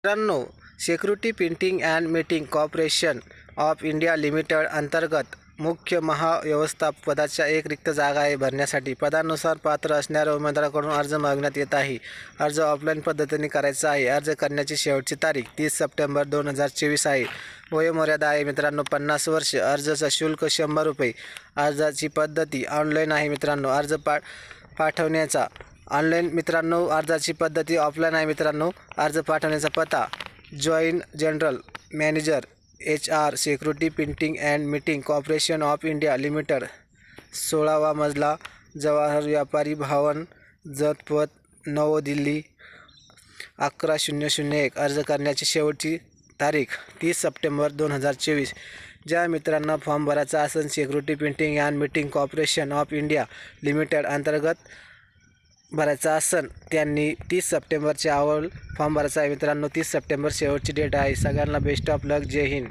मित्रांनो, security printing and minting corporation of India limited अंतर्गत मुख्य महाव्यवस्थापक पदाच्या एक रिक्त जागा आहे भरण्यासाठी पदानुसार पात्र असणाऱ्या उमेदवाराकडून अर्ज मागण्यात येत आहे. अर्ज ऑफलाईन पद्धतीने करायचा आहे. अर्ज करण्याची शेवटची तारीख 30 सप्टेंबर 2024 आहे. वयोमर्यादा आहे मित्रांनो 50 वर्ष. अर्जाचं शुल्क 100 रुपये. अर्जाची पद्धती ऑनलाईन आहे मित्रांनो. अर्ज पाठवण्याचा ऑनलाईन मित्रांनो. अर्जाची पद्धती ऑफलाईन आहे मित्रांनो. अर्ज पाठवण्याचा पत्ता joint general manager HR security printing and minting corporation of India limited 16वा मजला जवाहर व्यापारी भवन जतपथ नवी दिल्ली 11001. अर्ज करण्याची शेवटची तारीख 30 सप्टेंबर 2024. ज्या मित्रांना फॉर्म भरायचा असेल security printing and minting corporation of India limited अंतर्गत भरायचा असेल त्यांनी 30 सप्टेंबरच्या अगोदर फॉर्म भरायचा आहे मित्रांनो. 30 सप्टेंबर शेवटची डेट आहे. सगळ्यांना बेस्ट ऑफ लक. जय हिंद.